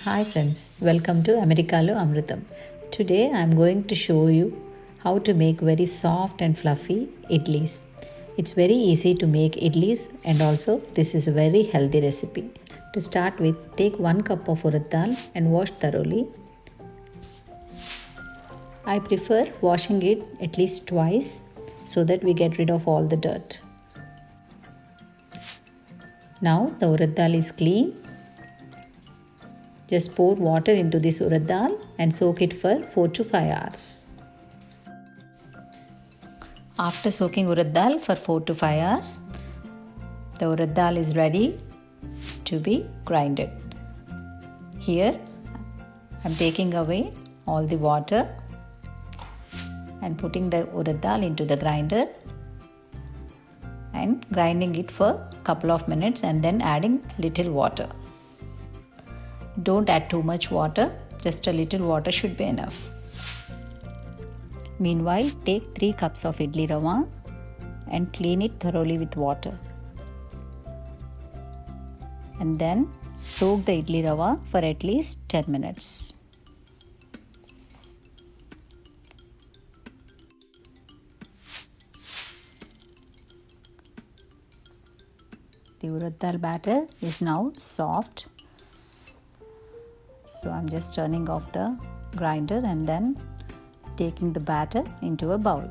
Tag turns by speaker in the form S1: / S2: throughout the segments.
S1: Hi friends, welcome to Americalo Amritam. Today I am going to show you how to make very soft and fluffy idlis. It's very easy to make idlis and also this is a very healthy recipe. To start with, take 1 cup of urad dal and wash thoroughly. I prefer washing it at least twice so that we get rid of all the dirt. Now the urad dal is clean. Just pour water into this urad dal and soak it for 4 to 5 hours. After soaking urad dal for 4 to 5 hours, the urad dal is ready to be grinded. Here I am taking away all the water and putting the urad dal into the grinder and grinding it for a couple of minutes and then adding little water. Don't add too much water, just a little water should be enough. Meanwhile, take 3 cups of Idli Rava and clean it thoroughly with water. And then soak the Idli Rava for at least 10 minutes. The urad dal batter is now soft. So I'm just turning off the grinder and then taking the batter into a bowl.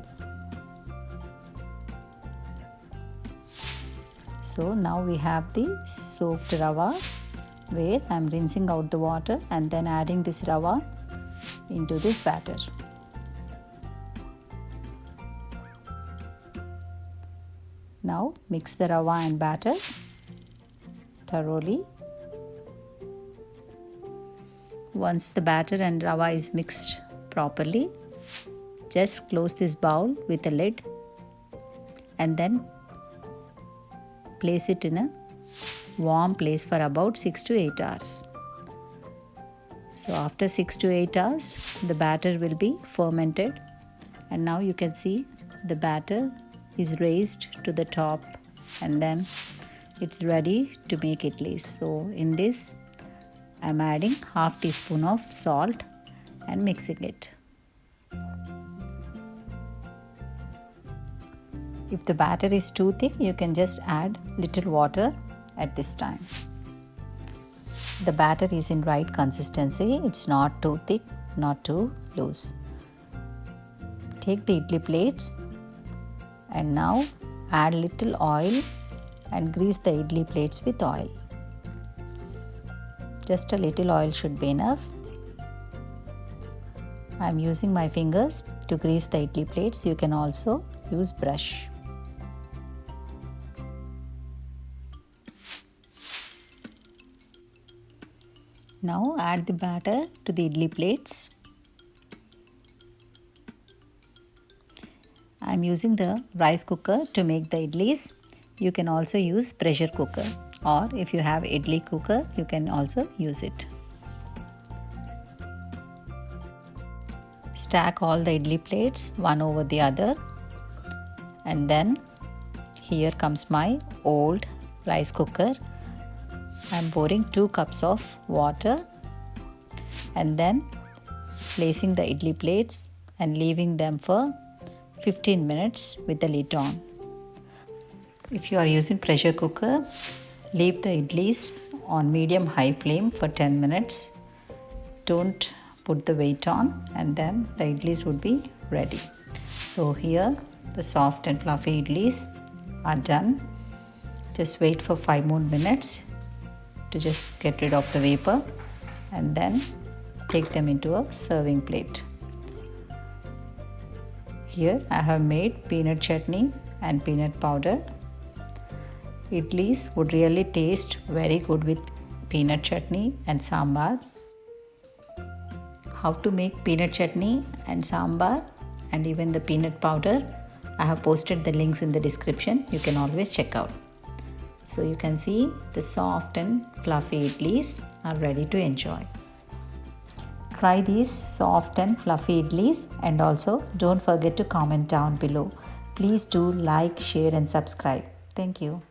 S1: So now we have the soaked rava where I'm rinsing out the water and then adding this rava into this batter. Now mix the rava and batter thoroughly. Once the batter and rava is mixed properly, just close this bowl with a lid and then place it in a warm place for about 6 to 8 hours. So after 6 to 8 hours, the batter will be fermented and now you can see the batter is raised to the top and then it's ready to make idlis. So in this I am adding half teaspoon of salt and mixing it. If the batter is too thick, you can just add little water at this time. The batter is in right consistency. It's not too thick, not too loose. Take the idli plates and now add little oil and grease the idli plates with oil. Just a little oil should be enough. I am using my fingers to grease the idli plates. You can also use brush. Now add the batter to the idli plates. I am using the rice cooker to make the idlis. You can also use pressure cooker. Or if you have idli cooker, you can also use it. Stack all the idli plates one over the other. And then here comes my old rice cooker. I am pouring 2 cups of water and then placing the idli plates and leaving them for 15 minutes with the lid on. If you are using pressure cooker, leave the idlis on medium-high flame for 10 minutes. Don't put the weight on and then the idlis would be ready. So here the soft and fluffy idlis are done. Just wait for 5 more minutes to just get rid of the vapor and then take them into a serving plate. Here I have made peanut chutney and peanut powder. Idlis would really taste very good with peanut chutney and sambar. How to make peanut chutney and sambar and even the peanut powder, I have posted the links in the description. You can always check out. So you can see the soft and fluffy idlis are ready to enjoy. Try these soft and fluffy idlis and also don't forget to comment down below. Please do like, share and subscribe. Thank you.